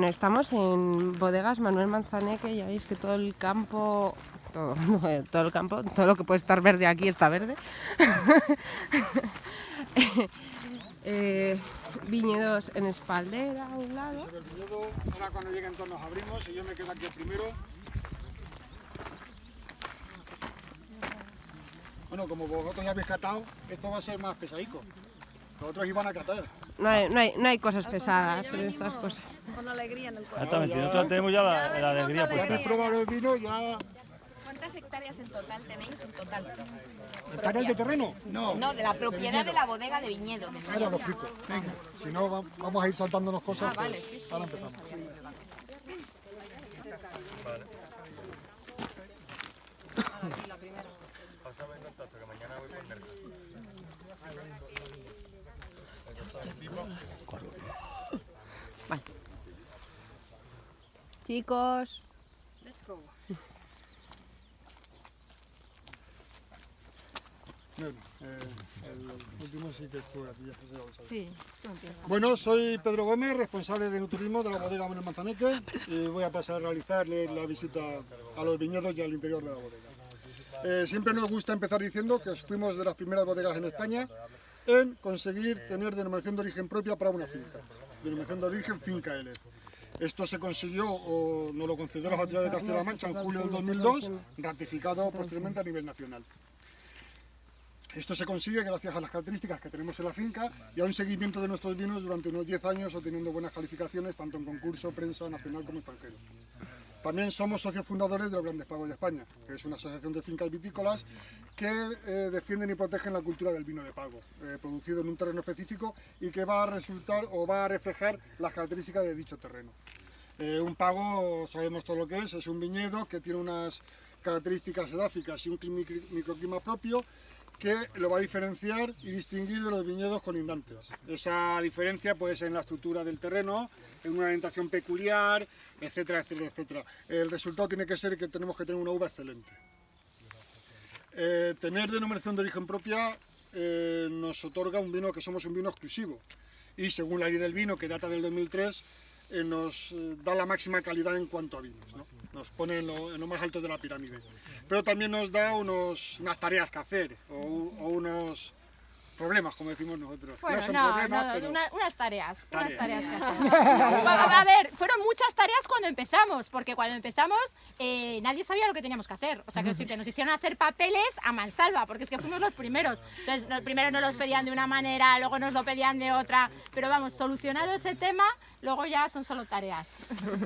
Bueno, estamos en Bodegas Manuel Manzaneque, ya veis que todo el campo, todo lo que puede estar verde aquí está verde. Viñedos en espaldera a un lado. El viñedo, ahora cuando lleguen todos nos abrimos y yo me quedo aquí el primero. Bueno, como vosotros ya habéis catado, esto va a ser más pesadico. Los otros iban a catar. No hay cosas pesadas en estas cosas. Con alegría en el corazón. Exactamente, nosotros tenemos ya la alegría Ya puesta. habéis probado el vino, ya... ¿Cuántas hectáreas en total tenéis en total? ¿Hectáreas de terreno? No. No, de la propiedad de la bodega de viñedo. Ahora lo explico. Si no, vamos a ir saltándonos cosas. Ah, vale, pues, sí, sí. ahora empezamos. Pásame el contacto, que mañana voy por mercado. Vale. Chicos. Let's go. Bueno, el último sí que estuve aquí, ya se lo sabéis. Sí, tú empiezas. Bueno, soy Pedro Gómez, responsable de Nuturismo de la bodega Manuel Manzaneque, y voy a pasar a realizarle la visita a los viñedos y al interior de la bodega. Siempre nos gusta empezar diciendo que fuimos de las primeras bodegas en España en conseguir tener denominación de origen propia para una finca, denominación de origen Finca Élez. Esto se consiguió, o nos lo concedió la autoridad de Castilla-La Mancha en julio del 2002, ratificado posteriormente a nivel nacional. Esto se consigue gracias a las características que tenemos en la finca y a un seguimiento de nuestros vinos durante unos 10 años, obteniendo buenas calificaciones tanto en concurso, prensa nacional como extranjero. También somos socios fundadores de los Grandes Pagos de España, que es una asociación de fincas vitícolas que defienden y protegen la cultura del vino de pago, producido en un terreno específico y que va a resultar o va a reflejar las características de dicho terreno. Un pago, sabemos todo lo que es un viñedo que tiene unas características edáficas y un microclima propio que lo va a diferenciar y distinguir de los viñedos colindantes. Esa diferencia puede ser en la estructura del terreno, en una orientación peculiar, etcétera, etcétera, etcétera. El resultado tiene que ser que tenemos que tener una uva excelente. Tener denominación de origen propia nos otorga un vino que somos un vino exclusivo y según la ley del vino que data del 2003 nos da la máxima calidad en cuanto a vinos, ¿no? Nos pone en lo más alto de la pirámide. Pero también nos da unas tareas que hacer o unos problemas, como decimos nosotros. Bueno, no son problemas, pero... unas tareas que hacer. Tareas. A ver, fueron muchas tareas cuando empezamos, porque cuando empezamos nadie sabía lo que teníamos que hacer. O sea, que decirte, nos hicieron hacer papeles a mansalva, porque es que fuimos los primeros. Entonces, primero nos los pedían de una manera, luego nos lo pedían de otra, pero vamos, solucionado ese tema, luego ya son solo tareas.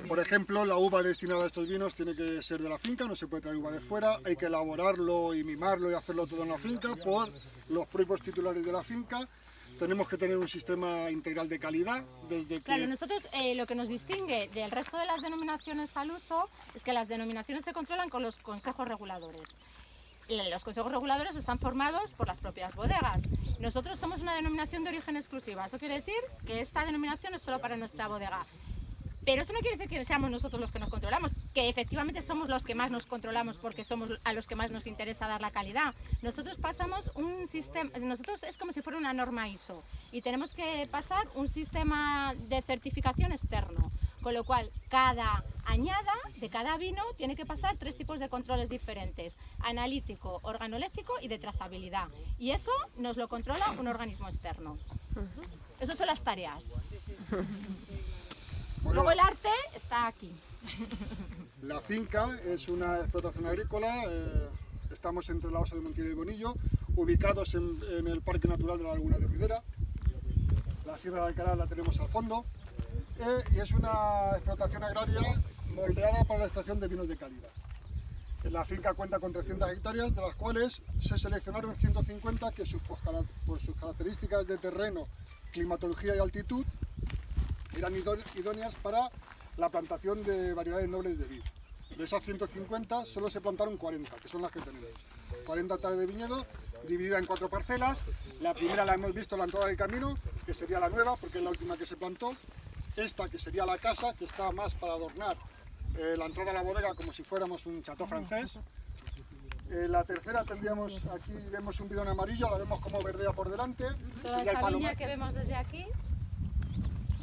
Por ejemplo, la uva destinada a estos vinos tiene que ser de la finca, no se puede traer uva de fuera, hay que elaborarlo y mimarlo y hacerlo todo en la finca por los propios titulares de la finca. Tenemos que tener un sistema integral de calidad desde que... Claro, nosotros lo que nos distingue del resto de las denominaciones al uso es que las denominaciones se controlan con los consejos reguladores. Los consejos reguladores están formados por las propias bodegas. Nosotros somos una denominación de origen exclusiva. Eso quiere decir que esta denominación es solo para nuestra bodega. Pero eso no quiere decir que seamos nosotros los que nos controlamos, que efectivamente somos los que más nos controlamos porque somos a los que más nos interesa dar la calidad. Nosotros pasamos un sistema, nosotros es como si fuera una norma ISO y tenemos que pasar un sistema de certificación externo, con lo cual cada añada de cada vino tiene que pasar 3 tipos de controles diferentes: analítico, organoléptico y de trazabilidad. Y eso nos lo controla un organismo externo. Esas son las tareas. Luego el arte está aquí. La finca es una explotación agrícola, estamos entre la Osa de Montilla y Bonillo, ubicados en el Parque Natural de la Laguna de Ribera. La Sierra de Alcalá la tenemos al fondo y es una explotación agraria moldeada para la extracción de vinos de calidad. La finca cuenta con 300 hectáreas, de las cuales se seleccionaron 150 que por sus características de terreno, climatología y altitud eran idóneas para la plantación de variedades nobles de vid. De esas 150 solo se plantaron 40, que son las que tenemos. 40 hectáreas de viñedo, dividida en 4 parcelas. La primera la hemos visto, la entrada del camino, que sería la nueva, porque es la última que se plantó. Esta, que sería la casa, que está más para adornar la entrada a la bodega como si fuéramos un chateau francés. La tercera tendríamos, aquí vemos un bidón amarillo, la vemos como verdea por delante. Toda esa viña que vemos desde aquí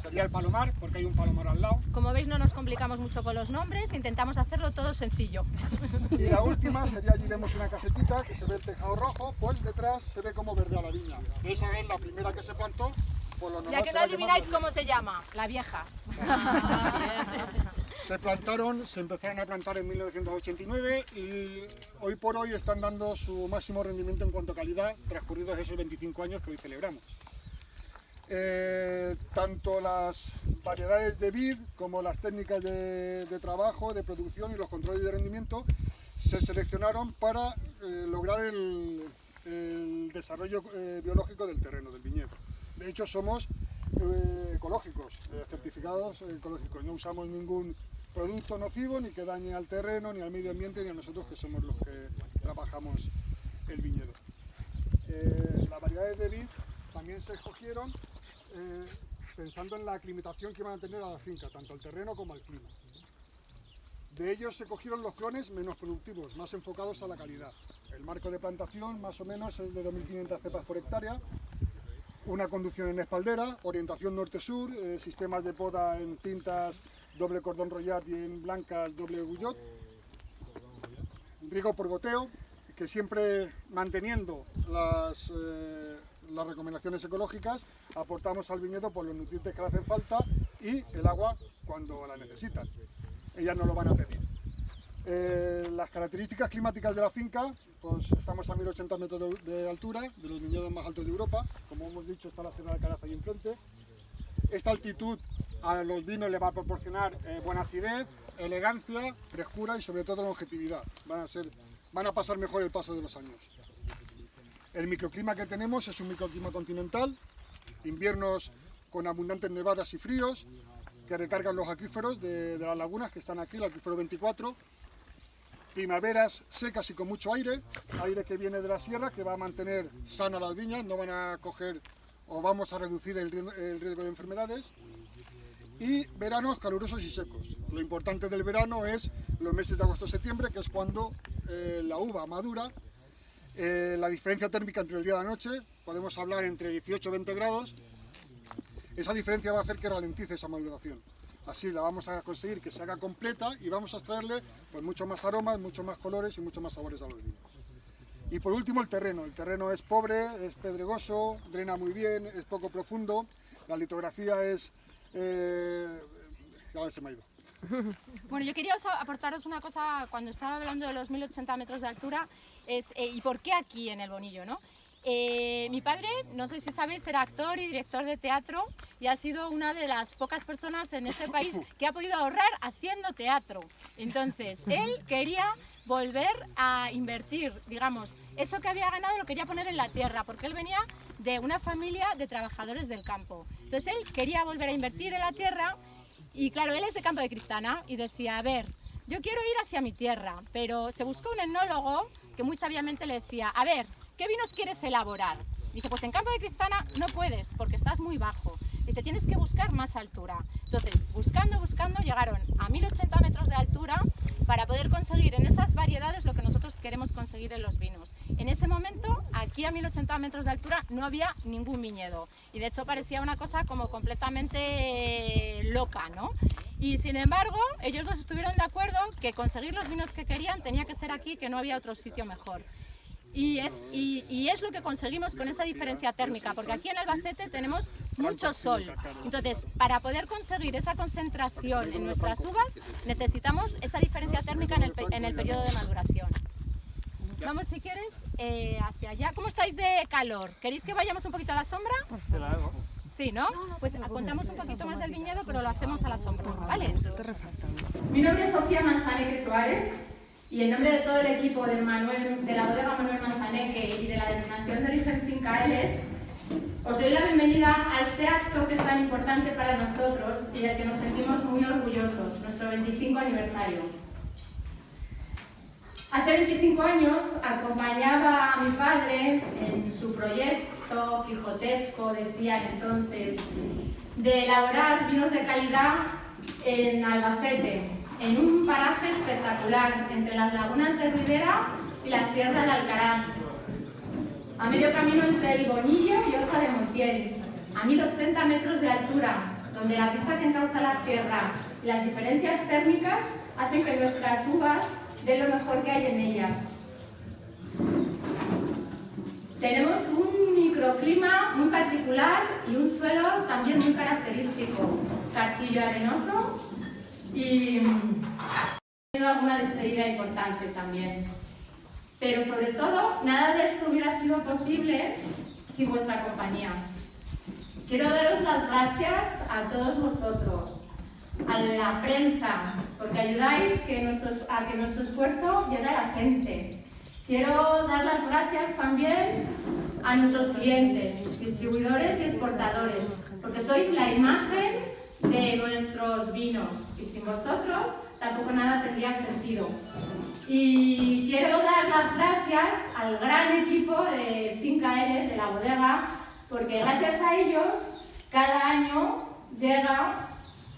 sería el Palomar, porque hay un palomar al lado. Como veis, no nos complicamos mucho con los nombres, intentamos hacerlo todo sencillo. Y la última sería, allí vemos una casetita que se ve el tejado rojo, pues detrás se ve como verdea la viña. Esa es la primera que se plantó, por lo normal Ya que no adivináis cómo se llama, la vieja. Se empezaron a plantar en 1989 y hoy por hoy están dando su máximo rendimiento en cuanto a calidad, transcurridos esos 25 años que hoy celebramos. Tanto las variedades de vid como las técnicas de trabajo, de producción y los controles de rendimiento se seleccionaron para lograr el desarrollo biológico del terreno, del viñedo. De hecho, somos ecológicos, certificados ecológicos. No usamos ningún producto nocivo ni que dañe al terreno, ni al medio ambiente, ni a nosotros que somos los que trabajamos el viñedo. Las variedades de vid también se escogieron pensando en la aclimatación que iban a tener a la finca, tanto al terreno como al clima. De ellos se cogieron los clones menos productivos, más enfocados a la calidad. El marco de plantación más o menos es de 2.500 cepas por hectárea, una conducción en espaldera, orientación norte-sur, sistemas de poda en pintas doble cordón rollat y en blancas doble gullot, riego por goteo, que siempre manteniendo las recomendaciones ecológicas, aportamos al viñedo por los nutrientes que le hacen falta y el agua cuando la necesitan. Ellas no lo van a pedir. Las características climáticas de la finca, pues estamos a 1080 metros de altura, de los viñedos más altos de Europa. Como hemos dicho, está la Sierra de Alcaraz ahí enfrente. Esta altitud a los vinos le va a proporcionar buena acidez, elegancia, frescura y sobre todo longevidad. Van a pasar mejor el paso de los años. El microclima que tenemos es un microclima continental, inviernos con abundantes nevadas y fríos que recargan los acuíferos de las lagunas que están aquí, el acuífero 24, primaveras secas y con mucho aire que viene de la sierra que va a mantener sanas las viñas, no van a coger o vamos a reducir el riesgo de enfermedades, y veranos calurosos y secos. Lo importante del verano es los meses de agosto-septiembre, que es cuando la uva madura. La diferencia térmica entre el día y la noche, podemos hablar entre 18 y 20 grados, esa diferencia va a hacer que ralentice esa maduración. Así la vamos a conseguir que se haga completa y vamos a extraerle pues, mucho más aromas, mucho más colores y mucho más sabores a los vinos. Y por último el terreno es pobre, es pedregoso, drena muy bien, es poco profundo, la litografía es... a ver, se me ha ido. Bueno, yo quería aportaros una cosa cuando estaba hablando de los 1080 metros de altura, ¿y por qué aquí en el Bonillo, no? Mi padre, no sé si sabéis, era actor y director de teatro y ha sido una de las pocas personas en este país que ha podido ahorrar haciendo teatro. Entonces, él quería volver a invertir, digamos, eso que había ganado lo quería poner en la tierra, porque él venía de una familia de trabajadores del campo. Entonces, él quería volver a invertir en la tierra y, claro, él es de Campo de Criptana y decía, a ver, yo quiero ir hacia mi tierra, pero se buscó un etnólogo que muy sabiamente le decía, a ver, ¿qué vinos quieres elaborar? Dice, pues en Campo de Criptana no puedes porque estás muy bajo. Dice, tienes que buscar más altura. Entonces, buscando, llegaron a 1080 metros de altura para poder conseguir en esas variedades lo que nosotros queremos conseguir en los vinos. En ese momento, aquí a 1080 metros de altura no había ningún viñedo. Y de hecho parecía una cosa como completamente loca, ¿no? Y sin embargo, ellos dos estuvieron de acuerdo que conseguir los vinos que querían tenía que ser aquí, que no había otro sitio mejor. Y es lo que conseguimos con esa diferencia térmica, porque aquí en Albacete tenemos mucho sol. Entonces, para poder conseguir esa concentración en nuestras uvas, necesitamos esa diferencia térmica en el periodo de maduración. Vamos, si quieres, hacia allá. ¿Cómo estáis de calor? ¿Queréis que vayamos un poquito a la sombra? Te la hago. Sí, ¿no? Pues contamos un poquito más del viñedo, pero lo hacemos a la sombra, ¿vale? Mi nombre es Sofía Manzaneque Suárez. Y en nombre de todo el equipo de la bodega Manuel Manzaneque y de la Denominación de Origen Finca Élez, os doy la bienvenida a este acto que es tan importante para nosotros y del que nos sentimos muy orgullosos, nuestro 25 aniversario. Hace 25 años acompañaba a mi padre en su proyecto quijotesco, decían entonces, de elaborar vinos de calidad en Albacete, en un paraje espectacular entre las lagunas de Ribera y la Sierra de Alcaraz, a medio camino entre el Bonillo y Osa de Montiel, a 1080 metros de altura, donde la brisa que encauza la sierra y las diferencias térmicas hacen que nuestras uvas den lo mejor que hay en ellas. Tenemos un microclima muy particular y un suelo también muy característico, cartillo arenoso y teniendo alguna despedida importante también. Pero sobre todo, nada de esto hubiera sido posible sin vuestra compañía. Quiero daros las gracias a todos vosotros, a la prensa, porque ayudáis a que nuestro esfuerzo llegue a la gente. Quiero dar las gracias también a nuestros clientes, distribuidores y exportadores, porque sois la imagen de nuestros vinos y sin vosotros tampoco nada tendría sentido. Y quiero dar las gracias al gran equipo de Finca Eres, de la bodega, porque gracias a ellos cada año llega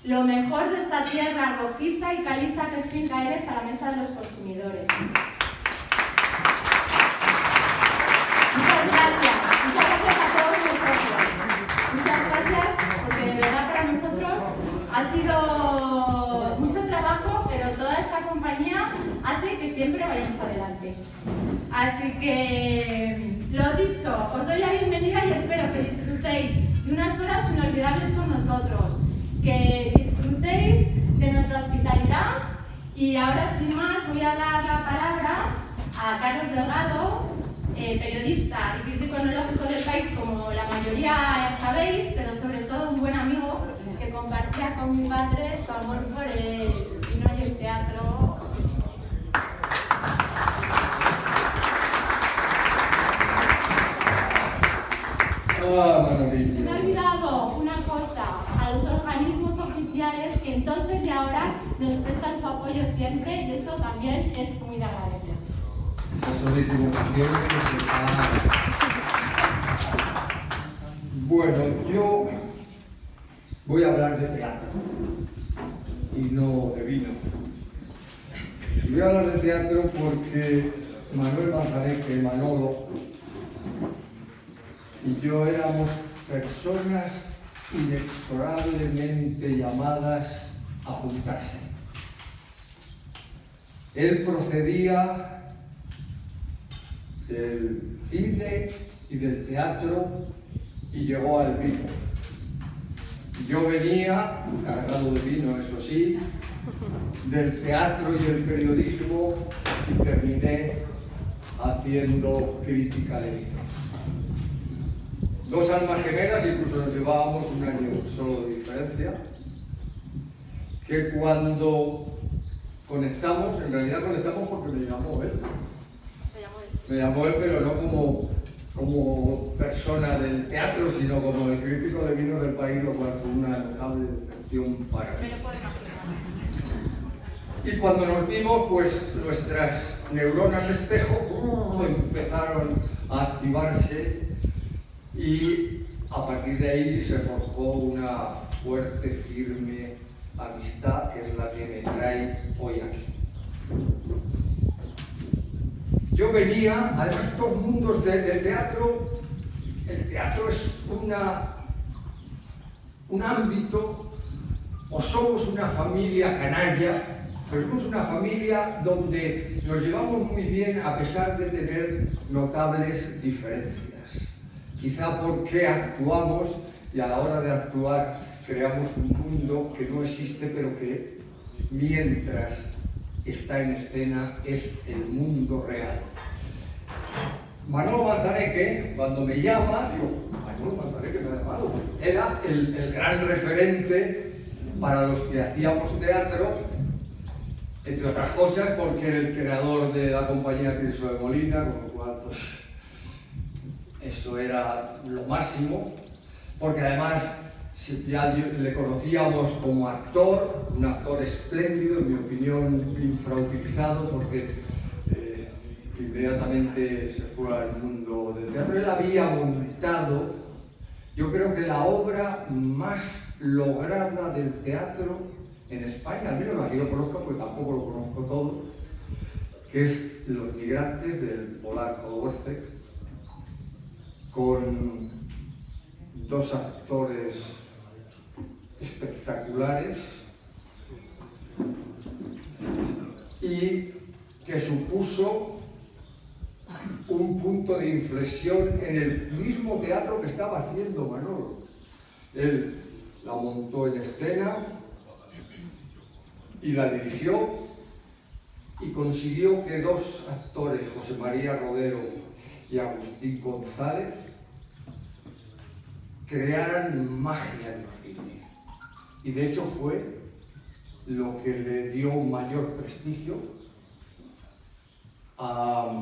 lo mejor de esta tierra rojiza y caliza que es Finca Eres a la mesa de los consumidores. Muchas gracias a todos vosotros. Muchas gracias porque de verdad para nosotros ha sido mucho trabajo, pero toda esta compañía hace que siempre vayamos adelante. Así que, lo dicho, os doy la bienvenida y espero que disfrutéis de unas horas inolvidables con nosotros, que disfrutéis de nuestra hospitalidad y ahora sin más voy a dar la palabra a Carlos Delgado, periodista y crítico enológico del país, como la mayoría ya sabéis, pero sobre todo un buen amigo que compartía con mi padre su amor por el vino y el teatro. Se me ha olvidado una cosa, a los organismos oficiales que entonces y ahora nos prestan su apoyo siempre y eso también es muy de agradecer. Bueno, yo voy a hablar de teatro y no de vino. Y voy a hablar de teatro porque Manuel Manzaneque, Manolo, y yo éramos personas inexorablemente llamadas a juntarse. Él procedía del cine y del teatro y llegó al vino. Yo venía, cargado de vino, eso sí, del teatro y el periodismo y terminé haciendo crítica de vinos. Dos almas gemelas, incluso nos llevábamos un año solo de diferencia, que cuando conectamos, en realidad conectamos porque me llamó él. Me llamó él, pero no como persona del teatro, sino como el crítico de vinos del país, lo cual fue una notable decepción para mí. Y cuando nos vimos, pues nuestras neuronas espejo empezaron a activarse y a partir de ahí se forjó una fuerte, firme amistad, que es la que me trae hoy aquí. Yo venía, además, estos mundos del teatro, el teatro es un ámbito, o somos una familia canalla, pero somos una familia donde nos llevamos muy bien a pesar de tener notables diferencias. Quizá porque actuamos y a la hora de actuar creamos un mundo que no existe, pero que mientras está en escena es el mundo real. Manolo Manzaneque, cuando me llama, digo, Manolo Manzaneque me ha llamado, era el gran referente para los que hacíamos teatro, entre otras cosas porque era el creador de la compañía Tirso de Molina, con lo cual pues eso era lo máximo, porque además ya le conocíamos como actor, un actor espléndido, en mi opinión infrautilizado, porque inmediatamente se fue al mundo del teatro. Él había montado, yo creo que la obra más lograda del teatro en España, al menos la que yo conozco, porque tampoco lo conozco todo, que es Los Migrantes, del polaco Dvořák, con dos actores espectaculares y que supuso un punto de inflexión en el mismo teatro que estaba haciendo Manolo. Él la montó en escena y la dirigió y consiguió que dos actores, José María Rodero y Agustín González, crearan magia en el cine. Y de hecho fue lo que le dio mayor prestigio a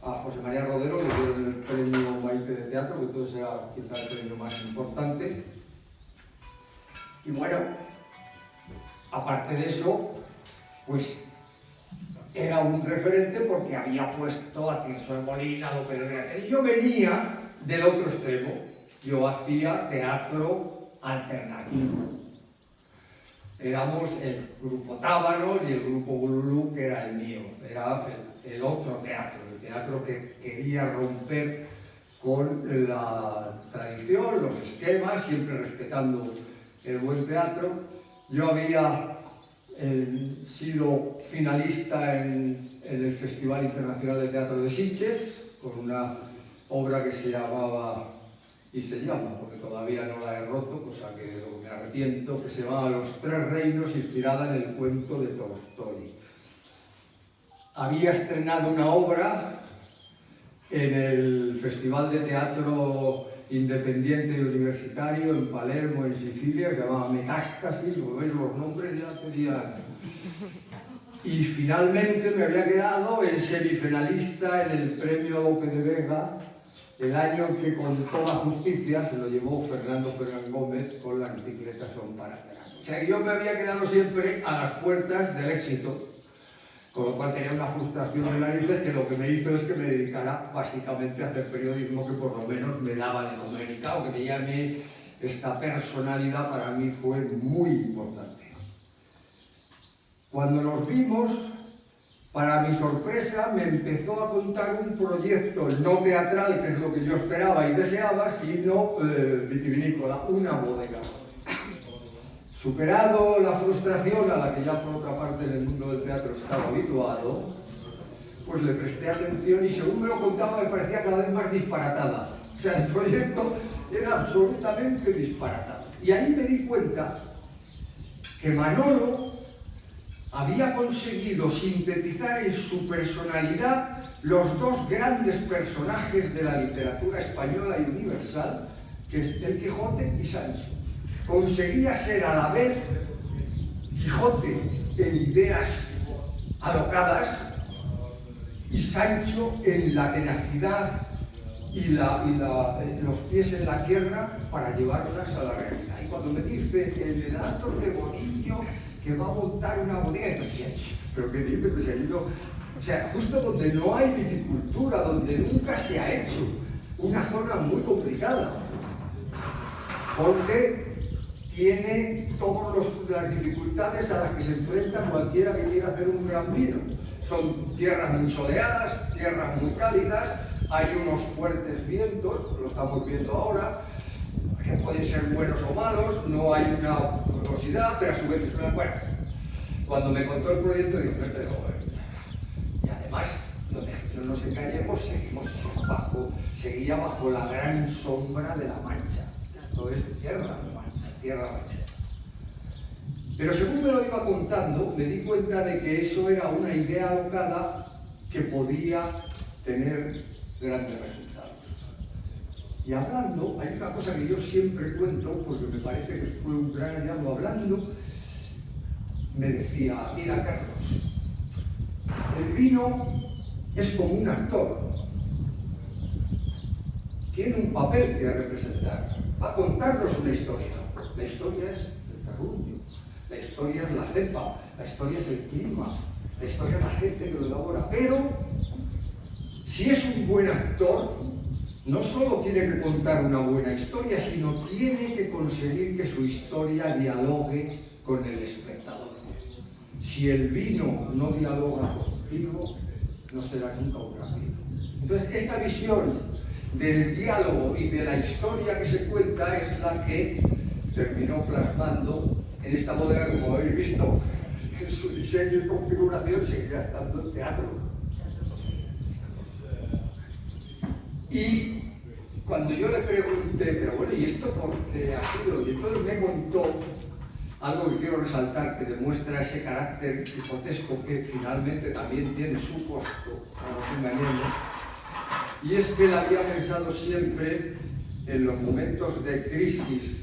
José María Rodero. Le dieron el premio Maite de Teatro, que entonces era quizá el premio más importante. Y bueno, aparte de eso, pues era un referente porque había puesto a Tirso de Molina, a Lope de Vega. Y yo venía del otro extremo. Yo hacía teatro alternativo. Éramos el grupo Tábanos y el grupo Bululú, que era el mío. Era el otro teatro, el teatro que quería romper con la tradición, los esquemas, siempre respetando el buen teatro. Yo había sido finalista en el Festival Internacional de Teatro de Sitges, con una obra que se llamaba, y se llama, porque todavía no la he roto, cosa que me arrepiento, que se llama Los Tres Reinos, inspirada en el cuento de Tolstói. Había estrenado una obra en el Festival de Teatro Independiente y Universitario en Palermo, en Sicilia, que se llamaba Metástasis. Como veis, los nombres ya tenían. Y finalmente me había quedado en semifinalista en el premio Lope de Vega, el año que con toda justicia se lo llevó Fernando Fernández Gómez con Las bicicletas son para atrás. O sea que yo me había quedado siempre a las puertas del éxito, con lo cual tenía una frustración en narices que lo que me hizo es que me dedicara básicamente a hacer periodismo, que por lo menos me daba de comer, y claro, que me llame esta personalidad para mí fue muy importante. Cuando nos vimos, para mi sorpresa, me empezó a contar un proyecto no teatral, que es lo que yo esperaba y deseaba, sino vitivinícola, una bodega. Superado la frustración a la que ya por otra parte en el mundo del teatro estaba habituado, pues le presté atención y según me lo contaba me parecía cada vez más disparatada. O sea, el proyecto era absolutamente disparatado. Y ahí me di cuenta que Manolo había conseguido sintetizar en su personalidad los dos grandes personajes de la literatura española y universal, que es el Quijote y Sancho. Conseguía ser a la vez Quijote en ideas alocadas y Sancho en la tenacidad y los pies en la tierra para llevarlas a la realidad. Y cuando me dice el relato de Bonillo que va a montar una bodega, pero ¿qué dice? Pues ahí no, o sea, justo donde no hay viticultura, donde nunca se ha hecho, una zona muy complicada, porque tiene todas las dificultades a las que se enfrenta cualquiera que quiera hacer un gran vino. Son tierras muy soleadas, tierras muy cálidas, hay unos fuertes vientos, lo estamos viendo ahora, que pueden ser buenos o malos, no hay una porosidad, pero a su vez es una buena. Cuando me contó el proyecto dije, pero y además, no nos engañemos, seguía bajo la gran sombra de la Mancha. Esto es tierra mancha. Pero según me lo iba contando, me di cuenta de que eso era una idea alocada que podía tener grandes resultados. Y hablando, hay una cosa que yo siempre cuento, porque me parece que fue un gran hallazgo hablando, me decía, mira Carlos, el vino es como un actor, tiene un papel que representar, va a contarnos una historia. La historia es el terruño, la historia es la cepa, la historia es el clima, la historia es la gente que lo elabora, pero si es un buen actor, no solo tiene que contar una buena historia, sino tiene que conseguir que su historia dialogue con el espectador. Si el vino no dialoga contigo, no será nunca un gran vino. Entonces, esta visión del diálogo y de la historia que se cuenta es la que terminó plasmando en esta bodega, como habéis visto, en su diseño y configuración seguirá estando el teatro. Y cuando yo le pregunté, pero bueno, ¿y esto por qué ha sido? Y entonces me contó algo que quiero resaltar, que demuestra ese carácter quijotesco que finalmente también tiene su costo, no nos engañemos, y es que él había pensado siempre en los momentos de crisis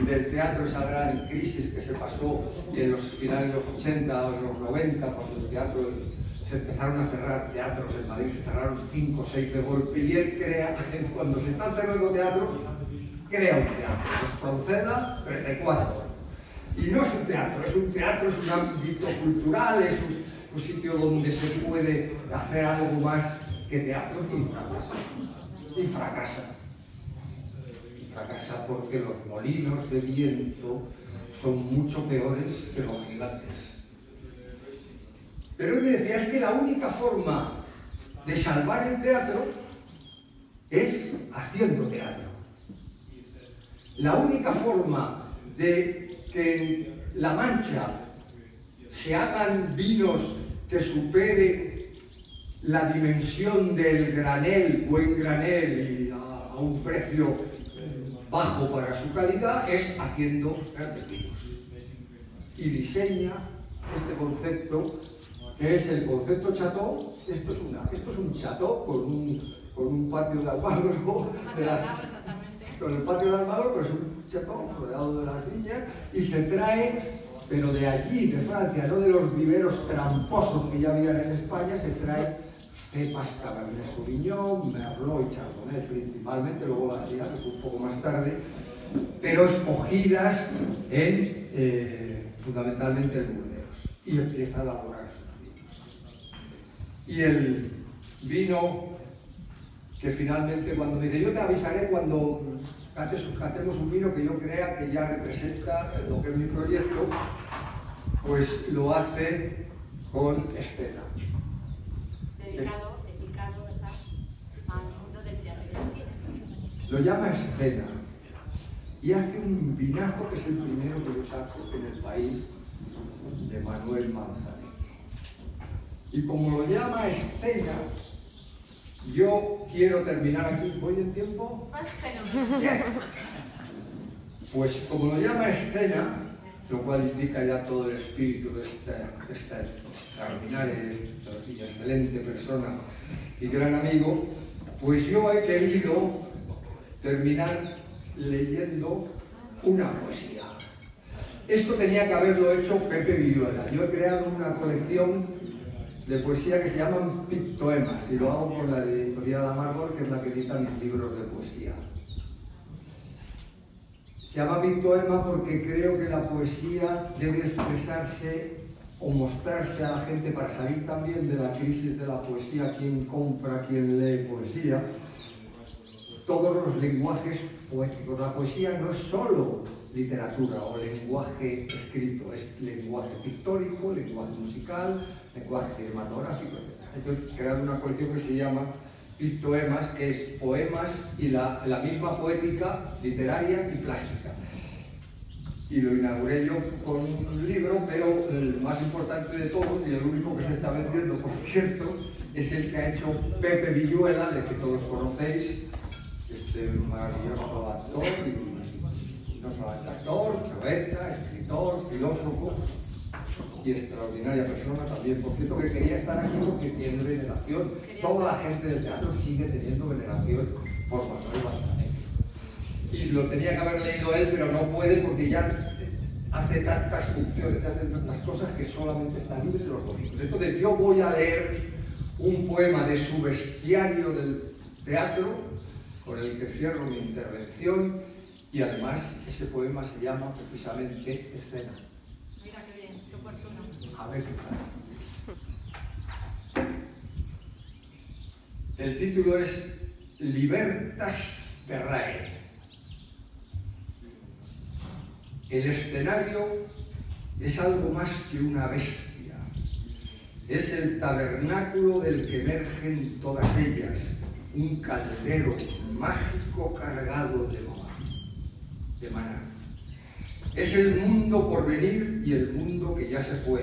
del teatro, esa gran crisis que se pasó en los finales de los 80 o en los 90, cuando el teatro se empezaron a cerrar teatros en Madrid, se cerraron 5 o 6 de golpe, y él crea, cuando se están cerrando teatros, crea un teatro, es Proceda Recuadro. Y no es un teatro, es un ámbito cultural, es un sitio donde se puede hacer algo más que teatro, y fracasa. Y fracasa porque los molinos de viento son mucho peores que los gigantes. Pero él me decía, es que la única forma de salvar el teatro es haciendo teatro. La única forma de que en La Mancha se hagan vinos que supere la dimensión del granel, buen granel, y a un precio bajo para su calidad, es haciendo grandes vinos. Y diseña este concepto, que es el concepto Chateau. Esto es un Chateau con un patio de Almagro, con el patio de Almagro, pero es un Chateau rodeado de las viñas, y se trae, pero de allí, de Francia, no de los viveros tramposos que ya habían en España, se trae cepas Cabernet Sauvignon, Merlot y Chardonnay principalmente, luego la Syrah, que fue un poco más tarde, pero escogidas fundamentalmente en Burdeos, y empieza a elaborar sus vinos. Y el vino que finalmente, cuando me dice, yo te avisaré cuando catemos un vino que yo crea que ya representa lo que es mi proyecto, pues lo hace con Escena. Dedicado, ¿verdad?, al mundo del teatro y del cine. Lo llama Escena y hace un vinazo que es el primero que yo saco en el país, de Manuel Manzaneque. Y como lo llama Escena, yo quiero terminar aquí. ¿Voy en tiempo? Más fenomenal. Bien. Pues como lo llama Escena, lo cual indica ya todo el espíritu de esta extraordinaria y excelente persona y gran amigo, pues yo he querido terminar leyendo una poesía. Esto tenía que haberlo hecho Pepe Villuela. Yo he creado una colección de poesía que se llaman Pictoemas, y lo hago con la editorial Amargor, que es la que edita mis libros de poesía. Se llama Pictoema porque creo que la poesía debe expresarse o mostrarse a la gente para salir también de la crisis de la poesía, quién compra, quién lee poesía, todos los lenguajes poéticos. La poesía no es solo literatura o lenguaje escrito, es lenguaje pictórico, lenguaje musical, lenguaje cinematográfico, etc. Entonces he creado una colección que se llama Pictoemas, que es poemas y la misma poética literaria y plástica. Y lo inauguré yo con un libro, pero el más importante de todos, y el único que se está vendiendo, por cierto, es el que ha hecho Pepe Villuela, de que todos conocéis, este maravilloso actor, y no solamente actor, poeta, escritor, filósofo y extraordinaria persona también, por cierto, que quería estar aquí porque tiene veneración. Toda la gente del teatro sigue teniendo veneración por Manuel Manzaneque. Y lo tenía que haber leído él, pero no puede porque ya hace tantas funciones, hace tantas cosas que solamente está libre los domingos. Entonces yo voy a leer un poema de su bestiario del teatro, con el que cierro mi intervención, y además ese poema se llama precisamente Escena. Mira qué bien, qué oportuno. A ver qué tal. El título es Libertas Terrae. El escenario es algo más que una bestia. Es el tabernáculo del que emergen todas ellas, un caldero mágico cargado de maná. Es el mundo por venir y el mundo que ya se fue.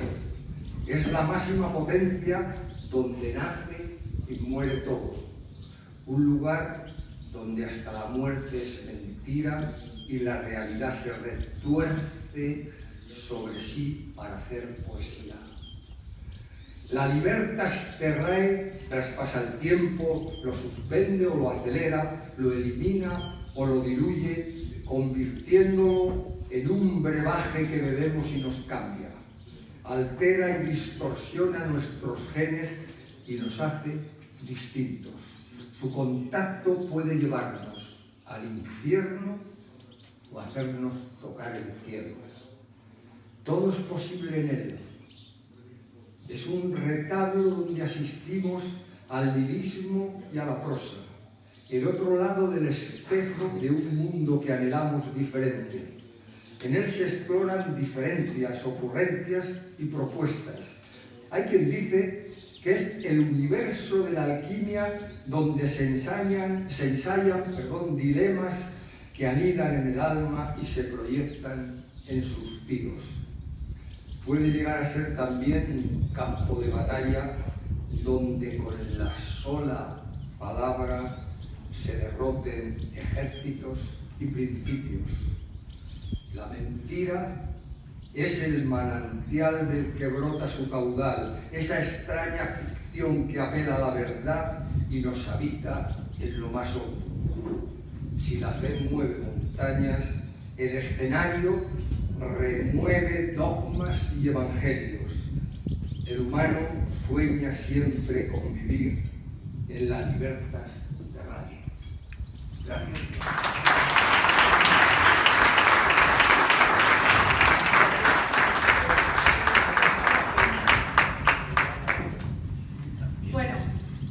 Es la máxima potencia donde nace y muere todo. Un lugar donde hasta la muerte es mentira y la realidad se retuerce sobre sí para hacer poesía. La libertas terrae traspasa el tiempo, lo suspende o lo acelera, lo elimina o lo diluye, convirtiéndolo en un brebaje que bebemos y nos cambia. Altera y distorsiona nuestros genes y nos hace distintos. Su contacto puede llevarnos al infierno o hacernos tocar el cielo. Todo es posible en él. Es un retablo donde asistimos al lirismo y a la prosa, el otro lado del espejo de un mundo que anhelamos diferente. En él se exploran diferencias, ocurrencias y propuestas. Hay quien dice que es el universo de la alquimia donde se ensayan dilemas que anidan en el alma y se proyectan en suspiros. Puede llegar a ser también un campo de batalla donde con la sola palabra se derroten ejércitos y principios. La mentira es el manantial del que brota su caudal, esa extraña ficción que apela a la verdad y nos habita en lo más hondo. Si la fe mueve montañas, el escenario remueve dogmas y evangelios. El humano sueña siempre con vivir en la libertad subterránea. Gracias. Bueno,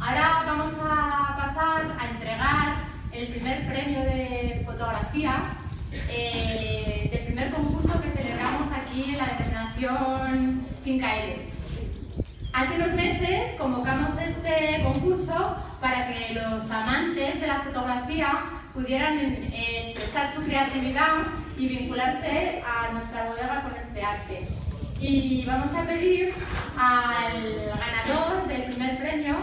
ahora vamos a pasar a entregar el primer premio de fotografía del primer concurso que celebramos aquí en la denominación Finca L. Hace unos meses convocamos este concurso para que los amantes de la fotografía pudieran expresar su creatividad y vincularse a nuestra bodega con este arte. Y vamos a pedir al ganador del primer premio,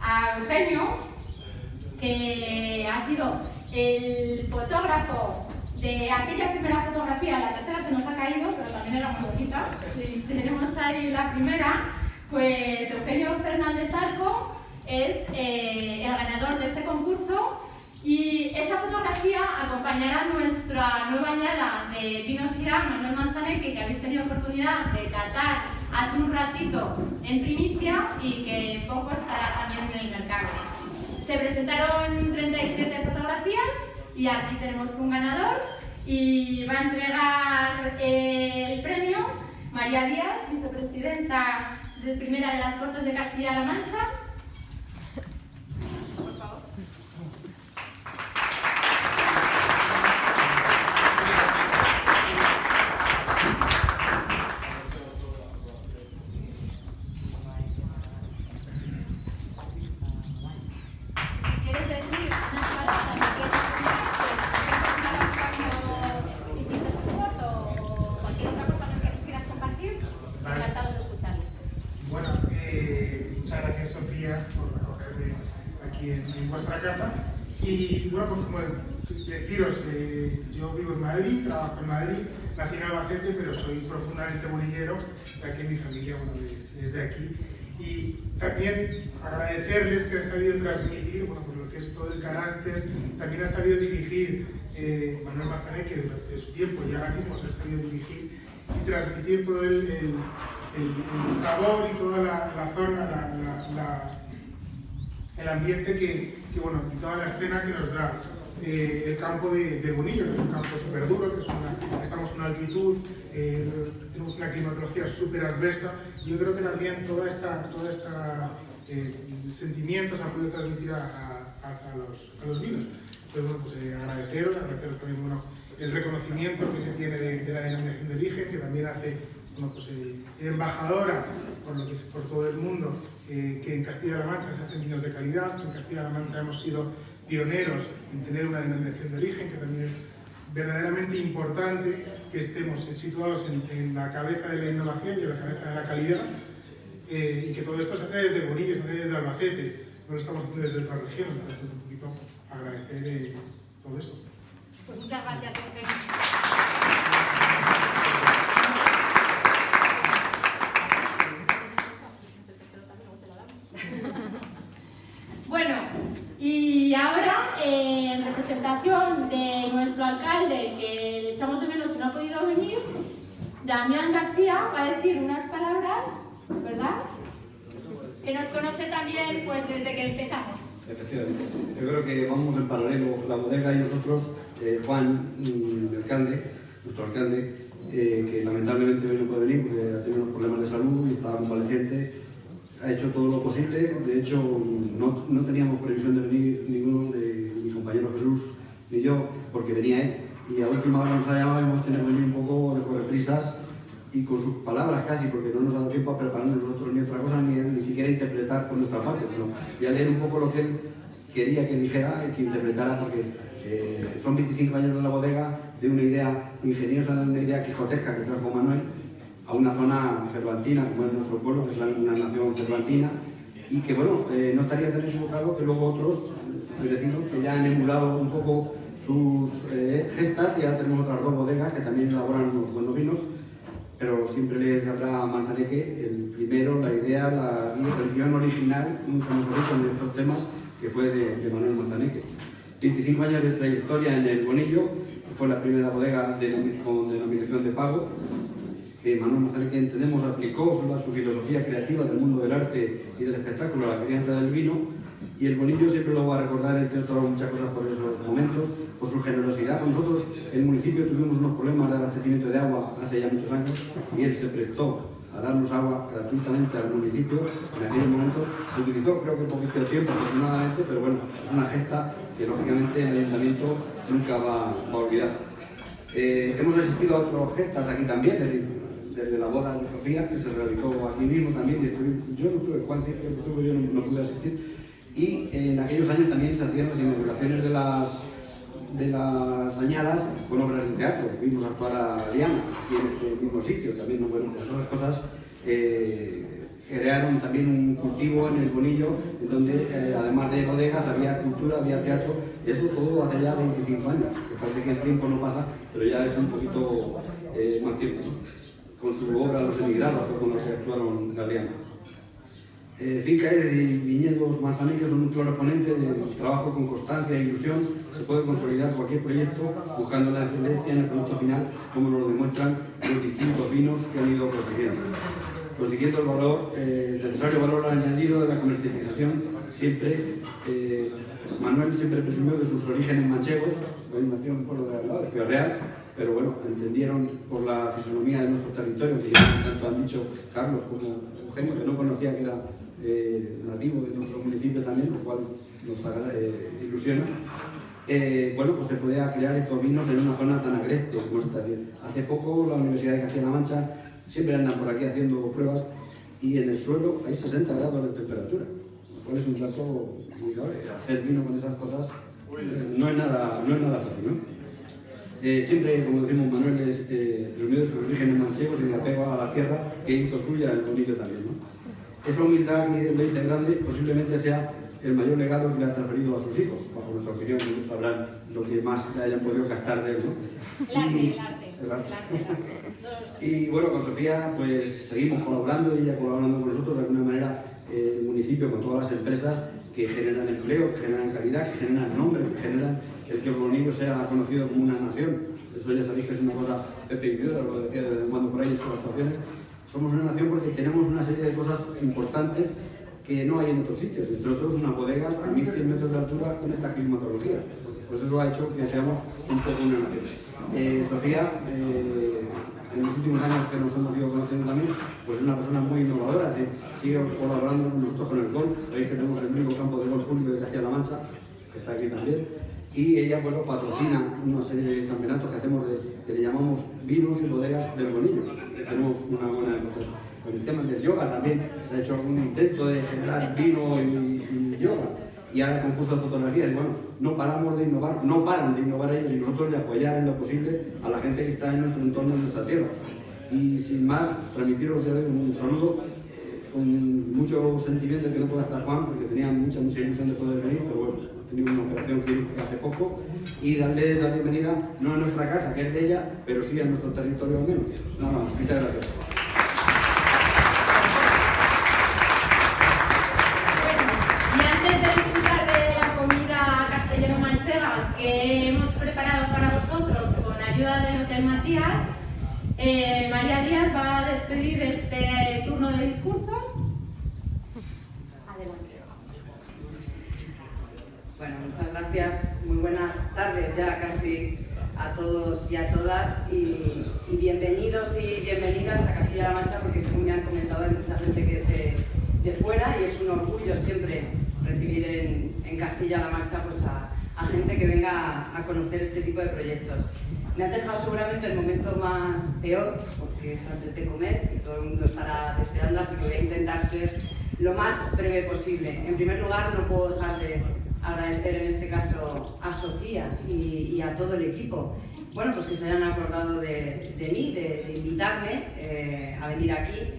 a Eugenio, que ha sido el fotógrafo de aquella primera fotografía. La tercera se nos ha caído, pero también era muy bonita. Sí, tenemos ahí la primera. Pues Eugenio Fernández Arco es el ganador de este concurso y esa fotografía acompañará nuestra nueva añada de vinos Syrah Manuel Manzaneque, que habéis tenido oportunidad de catar hace un ratito en primicia y que poco estará también en el mercado. Se presentaron 37 fotografías y aquí tenemos un ganador y va a entregar el premio María Díaz, vicepresidenta de Primera de las Cortes de Castilla-La Mancha. Por favor. Si quieres decir unas palabras de qué cuando hiciste tu foto o cualquier otra cosa que nos quieras compartir, encantados de escucharlo. Bueno, muchas gracias Sofía por acogerme aquí en vuestra casa. Y bueno, pues como deciros, yo vivo en Madrid, trabajo en Madrid, nací en Albacete, pero soy profundamente bolillero, ya que mi familia es de aquí. Y también agradecerles que han sabido transmitir, bueno, pues lo que es todo el carácter, también ha sabido dirigir Manuel Manzaneque durante su tiempo y ahora mismo se ha sabido dirigir y transmitir todo el sabor y toda la zona, el ambiente que bueno, y toda la escena que nos da el campo de Bonillo, que es un campo súper duro, que estamos a una altitud, tenemos una climatología súper adversa. Yo creo que también toda esta sentimiento se ha podido transmitir a los vinos. Entonces, bueno, pues agradeceros también bueno, el reconocimiento que se tiene de la denominación de origen, que también hace bueno, pues, embajadora por todo el mundo, que en Castilla-La Mancha se hacen vinos de calidad, que en Castilla-La Mancha hemos sido pioneros en tener una denominación de origen, que también es verdaderamente importante que estemos situados en la cabeza de la innovación y en la cabeza de la calidad, y que todo esto se hace desde Bonillo, se hace desde Albacete, no lo estamos haciendo desde otra región. Entonces, un poquito agradecer todo esto. Pues muchas gracias, Eugenio. Bueno, y ahora, en representación de nuestro alcalde, que le echamos de menos y no ha podido venir, Damián García va a decir unas palabras, ¿verdad? Que nos conoce también pues desde que empezamos. Efectivamente. Yo creo que vamos en paralelo, la bodega y nosotros. Juan, el alcalde, nuestro alcalde, que lamentablemente hoy no puede venir porque ha tenido unos problemas de salud y está convaleciente, ha hecho todo lo posible. De hecho, no teníamos previsión de venir ninguno de mi compañero Jesús ni yo, porque venía él. Y a última hora nos ha llamado y hemos tenido que venir un poco de correprisas y con sus palabras casi, porque no nos ha dado tiempo a prepararnos nosotros ni otra cosa, ni siquiera interpretar por nuestra parte, sino ya leer un poco lo que él quería que dijera y que interpretara, porque son 25 años de la bodega, de una idea ingeniosa, de una idea quijotesca que trajo Manuel a una zona cervantina, como es nuestro pueblo, que es una nación cervantina, y que bueno, no estaría tan equivocado que luego otros vecinos que ya han emulado un poco sus gestas, y ya tenemos otras dos bodegas que también elaboran unos buenos vinos, pero siempre les habrá a Manzaneque el primero, la idea, la religión original, como se dice en estos temas, que fue de Manuel Manzaneque. 25 años de trayectoria en el Bonillo, fue la primera bodega con denominación de pago, que Manuel Manzaneque, entendemos, aplicó su filosofía creativa del mundo del arte y del espectáculo a la crianza del vino, y el Bonillo siempre lo va a recordar, entre otras muchas cosas, por esos momentos, por su generosidad. Nosotros, en el municipio, tuvimos unos problemas de abastecimiento de agua hace ya muchos años, y él se prestó a darnos agua gratuitamente al municipio. En aquellos momentos se utilizó, creo que un poquito de tiempo, afortunadamente, pero bueno, es una gesta que lógicamente el ayuntamiento nunca va a olvidar. Hemos asistido a otras gestas aquí también, desde la boda de Sofía, que se realizó aquí mismo también, y yo no tuve, Juan sí que estuvo, yo no pude asistir, y en aquellos años también se hacían las inauguraciones de las añadas con obras de teatro. Vimos actuar a Liana aquí en el mismo sitio, también, bueno, pues esas cosas crearon también un cultivo en el Bonillo, en donde además de bodegas había cultura, había teatro, y esto todo hace ya 25 años, que parece que el tiempo no pasa, pero ya es un poquito más tiempo, ¿no? Con su obra Los Emigrados, con los que actuaron Galeana. Finca y viñedos Manzaneque son un claro exponente del trabajo con constancia e ilusión. Se puede consolidar cualquier proyecto buscando la excelencia en el producto final, como nos lo demuestran los distintos vinos que han ido consiguiendo el valor, necesario valor añadido de la comercialización. Siempre, Manuel siempre presumió de sus orígenes manchegos. Él nació en un pueblo de al lado, de Ciudad Real, pero bueno, entendieron por la fisonomía de nuestro territorio, que ya tanto han dicho Carlos como Eugenio, que no conocía que era nativo de nuestro municipio también, lo cual nos ilusiona. Bueno, pues se podía crear estos vinos en una zona tan agreste como esta. Hace poco la Universidad de Castilla-La Mancha siempre andan por aquí haciendo pruebas, y en el suelo hay 60 grados de temperatura, lo cual es un trato, hacer vino con esas cosas no es nada fácil, ¿no? Siempre, como decimos, Manuel es presumido de sus orígenes manchegos y de apego a la tierra, que hizo suya el Bonillo también, ¿no? Esa humildad que le dice grande posiblemente sea el mayor legado que le ha transferido a sus hijos. Bajo nuestra opinión, ellos sabrán lo que más le hayan podido captar de él, ¿no? El arte. Y bueno, con Sofía pues seguimos colaborando, ella colaborando con nosotros de alguna manera, el municipio con todas las empresas que generan empleo, que generan calidad, que generan nombre, que generan el que el Bonillo sea conocido como una nación. Eso ya sabéis que es una cosa, Pepe Isidora lo decía de vez en cuando por ahí en sus actuaciones. Somos una nación porque tenemos una serie de cosas importantes que no hay en otros sitios, entre otros unas bodegas a 1100 metros de altura con esta climatología. Pues eso ha hecho que seamos un poco una nación. Sofía, en los últimos años que nos hemos ido conociendo también, pues es una persona muy innovadora, sigue colaborando con nosotros con el golf. Sabéis que tenemos el único campo de golf público de Castilla-La Mancha, que está aquí también, y ella, bueno, patrocina una serie de campeonatos que hacemos que le llamamos vinos y bodegas del Bonillo. Tenemos una buena emoción. Con el tema del yoga también se ha hecho un intento de generar vino y yoga. y ahora el concurso de fotografía, y bueno, no paramos de innovar, no paran de innovar ellos y nosotros de apoyar en lo posible a la gente que está en nuestro entorno, en nuestra tierra. Y sin más, transmitiros ya un saludo con mucho sentimiento, que no pueda estar Juan, porque tenía mucha ilusión de poder venir, pero bueno, ha tenido una operación quirúrgica hace poco, y darles la bienvenida, no a nuestra casa, que es de ella, pero sí a nuestro territorio al menos. Nada más, muchas gracias. Y antes de disfrutar de la comida castellano-manchega que hemos preparado para vosotros con ayuda del Hotel Matías, María Díaz va a despedir este turno de discursos. Adelante. Bueno, muchas gracias. Muy buenas tardes ya casi a todos y a todas y bienvenidos y bienvenidas a Castilla-La Mancha, porque según me han comentado hay mucha gente que es de fuera y es un orgullo siempre recibir en Castilla-La Mancha pues a gente que venga a conocer este tipo de proyectos. Me han dejado seguramente el momento más peor, porque es antes de comer y todo el mundo estará deseando, así que voy a intentar ser lo más breve posible. En primer lugar, no puedo dejar de agradecer en este caso a Sofía y a todo el equipo, bueno, pues que se hayan acordado de mí, de invitarme a venir aquí.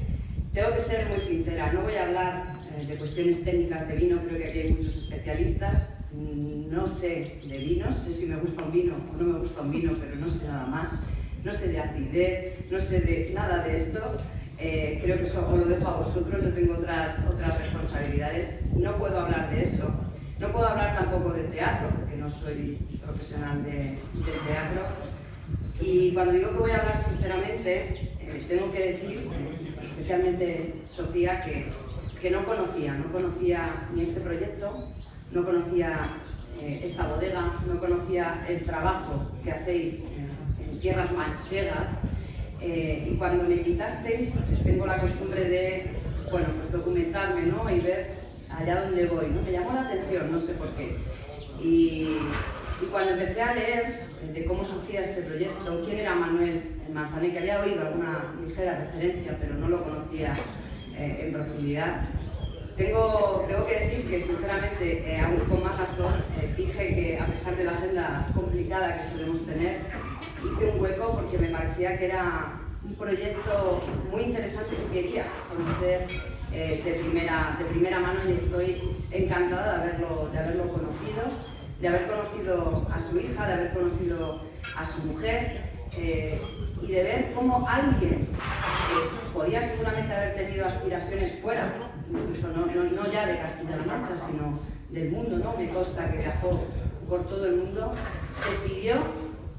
Tengo que ser muy sincera, no voy a hablar de cuestiones técnicas de vino, creo que aquí hay muchos especialistas. No sé de vinos, sé si me gusta un vino o no me gusta un vino, pero no sé nada más. No sé de acidez, no sé de nada de esto. Creo que eso os lo dejo a vosotros, yo tengo otras responsabilidades. No puedo hablar de eso. No puedo hablar tampoco de teatro, porque no soy profesional del teatro. Y cuando digo que voy a hablar sinceramente, tengo que decir, especialmente Sofía, que no conocía ni este proyecto, no conocía esta bodega, no conocía el trabajo que hacéis en tierras manchegas, y cuando me invitasteis tengo la costumbre de, bueno, pues documentarme, ¿no? Y ver allá donde voy, ¿no? Me llamó la atención, no sé por qué. Y cuando empecé a leer de cómo surgía este proyecto, quién era Manuel Manzané, que había oído alguna ligera referencia, pero no lo conocía en profundidad. Tengo que decir que sinceramente, aún con más razón, dije que a pesar de la agenda complicada que solemos tener, hice un hueco porque me parecía que era un proyecto muy interesante que quería conocer de primera mano, y estoy encantada de haberlo conocido, de haber conocido a su hija, de haber conocido a su mujer, y de ver cómo alguien que podía seguramente haber tenido aspiraciones fuera, incluso no ya de Castilla-La Mancha, sino del mundo, ¿no? Me consta que viajó por todo el mundo,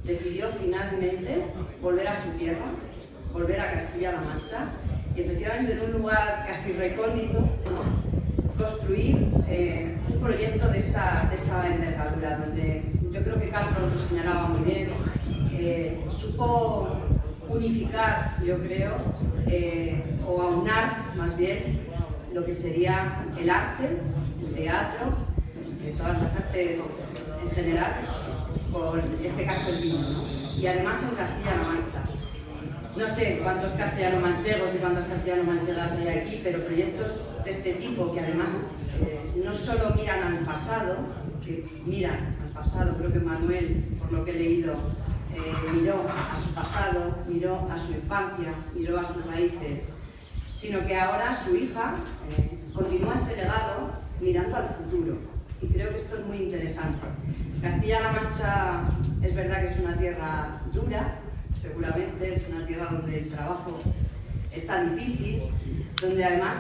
decidió finalmente volver a su tierra, volver a Castilla-La Mancha, y efectivamente en un lugar casi recóndito, ¿no? Construir un proyecto de esta envergadura, donde yo creo que Carlos lo señalaba muy bien, supo unificar, yo creo, o aunar más bien lo que sería el arte, el teatro, todas las artes en general, con este caso el vino, ¿no? Y además en Castilla-La Mancha. No sé cuántos castellano-manchegos y cuántas castellano-manchegas hay aquí, pero proyectos de este tipo que además no solo miran al pasado, que miran al pasado, creo que Manuel, por lo que he leído, miró a su pasado, miró a su infancia, miró a sus raíces, sino que ahora su hija continúa ese legado mirando al futuro. Y creo que esto es muy interesante. Castilla-La Mancha es verdad que es una tierra dura, seguramente es una tierra donde el trabajo está difícil, donde además,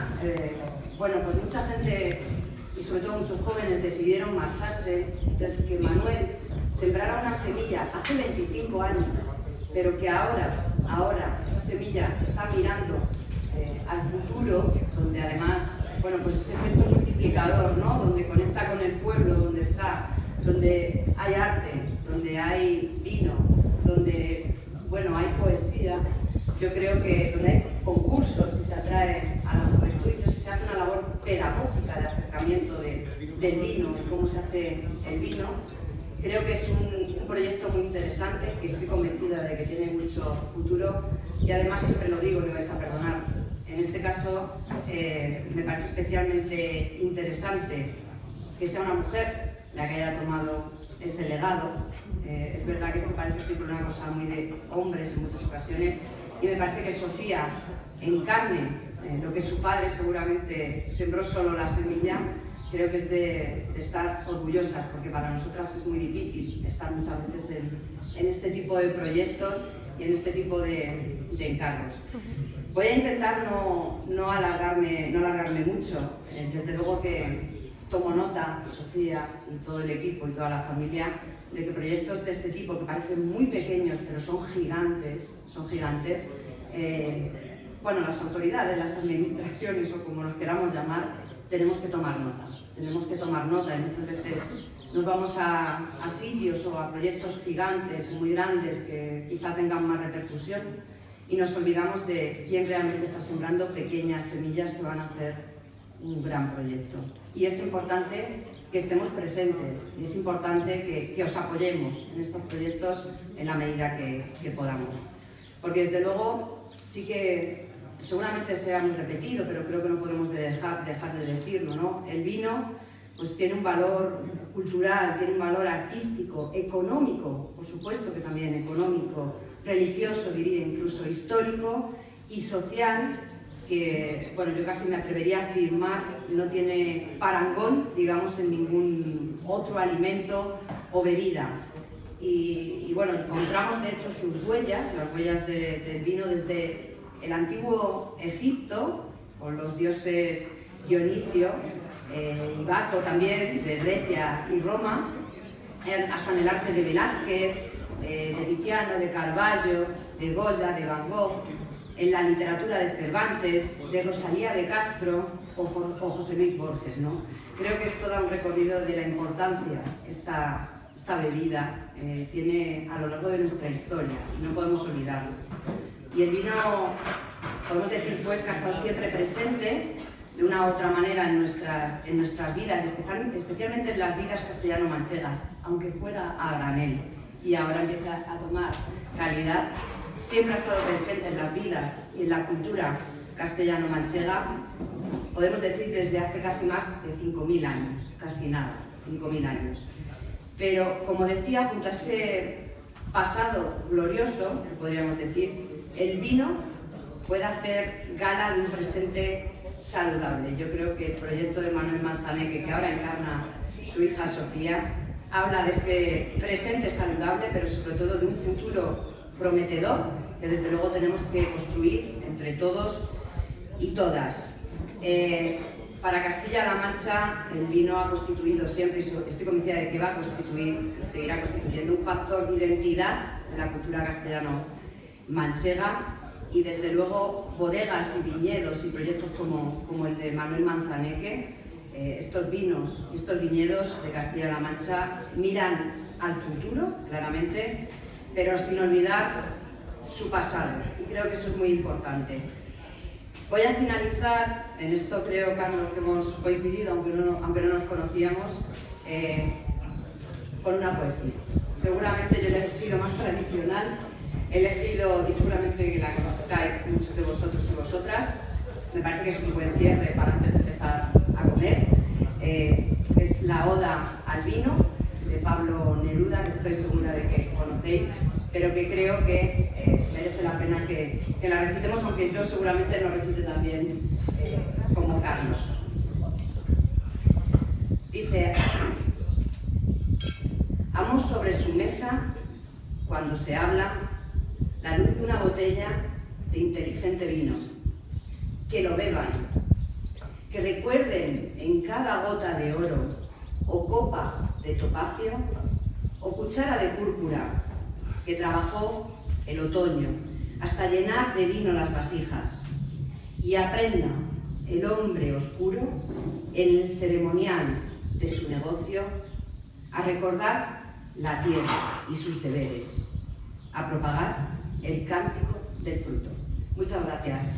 bueno, pues mucha gente y sobre todo muchos jóvenes decidieron marcharse. Entonces que Manuel sembrara una semilla hace 25 años, pero que ahora esa semilla está mirando al futuro, donde además, bueno, pues ese efecto multiplicador, ¿no? Donde conecta con el pueblo, donde hay arte, donde hay vino, donde, bueno, hay poesía. Yo creo que donde hay concursos y se atrae a la juventud y se hace una labor pedagógica de acercamiento del vino, de cómo se hace el vino, creo que es un proyecto muy interesante, que estoy convencida de que tiene mucho futuro, y además siempre lo digo, me vais a perdonar. En este caso me parece especialmente interesante que sea una mujer la que haya tomado ese legado. Es verdad que esto parece siempre una cosa muy de hombres en muchas ocasiones, y me parece que Sofía encarne lo que su padre seguramente sembró solo la semilla. Creo que es de estar orgullosas, porque para nosotras es muy difícil estar muchas veces en este tipo de proyectos y en este tipo de encargos. Voy a intentar no alargarme mucho. Desde luego que tomo nota, Sofía y todo el equipo y toda la familia, de que proyectos de este tipo, que parecen muy pequeños pero son gigantes, bueno, las autoridades, las administraciones o como nos queramos llamar, tenemos que tomar nota. Tenemos que tomar nota, y muchas veces nos vamos a sitios o a proyectos gigantes, muy grandes, que quizá tengan más repercusión, y nos olvidamos de quién realmente está sembrando pequeñas semillas que van a hacer un gran proyecto. Y es importante que estemos presentes, y es importante que os apoyemos en estos proyectos en la medida que podamos. Porque desde luego sí que seguramente sea muy repetido, pero creo que no podemos dejar de decirlo, ¿no? El vino pues tiene un valor cultural, tiene un valor artístico, económico, por supuesto que también económico, religioso, diría incluso histórico y social, que, bueno, yo casi me atrevería a afirmar, no tiene parangón, digamos, en ningún otro alimento o bebida. Y bueno, encontramos de hecho sus huellas, las huellas del vino desde el antiguo Egipto, con los dioses Dionisio y Baco también, de Grecia y Roma, hasta en el arte de Velázquez, de Tiziano, de Caravaggio, de Goya, de Van Gogh, en la literatura de Cervantes, de Rosalía de Castro o José Luis Borges, ¿no? Creo que esto da un recorrido de la importancia que esta bebida tiene a lo largo de nuestra historia, y no podemos olvidarlo. Y el vino, podemos decir pues que ha estado siempre presente de una u otra manera en nuestras vidas, especialmente en las vidas castellano-manchegas, aunque fuera a granel y ahora empieza a tomar calidad. Siempre ha estado presente en las vidas y en la cultura castellano-manchega, podemos decir desde hace casi más de 5.000 años, casi nada, 5.000 años. Pero, como decía, junto a ese pasado glorioso, que podríamos decir, el vino puede hacer gala de un presente saludable. Yo creo que el proyecto de Manuel Manzaneque, que ahora encarna su hija Sofía, habla de ese presente saludable, pero sobre todo de un futuro prometedor que desde luego tenemos que construir entre todos y todas. Para Castilla-La Mancha el vino ha constituido siempre, y estoy convencida de que va a constituir y seguirá constituyendo un factor de identidad de la cultura castellano-manchega, y desde luego bodegas y viñedos y proyectos como el de Manuel Manzaneque, estos vinos y estos viñedos de Castilla-La Mancha miran al futuro, claramente, pero sin olvidar su pasado, y creo que eso es muy importante. Voy a finalizar, en esto creo, Carlos, que hemos coincidido, aunque no nos conocíamos, con una poesía. Seguramente yo he sido más tradicional, he elegido, y seguramente que la conozcáis muchos de vosotros y vosotras, me parece que es un buen cierre para antes de empezar a comer. Es la Oda al vino, de Pablo Neruda, que estoy segura de que conocéis, pero que creo que merece la pena que la recitemos, aunque yo seguramente no recite tan bien como Carlos. Dice así: amo sobre su mesa, cuando se habla, la luz de una botella de inteligente vino. Que lo beban, que recuerden en cada gota de oro, o copa de topacio, o cuchara de púrpura, que trabajó el otoño hasta llenar de vino las vasijas, y aprenda el hombre oscuro en el ceremonial de su negocio a recordar la tierra y sus deberes, a propagar el cántico del fruto. Muchas gracias.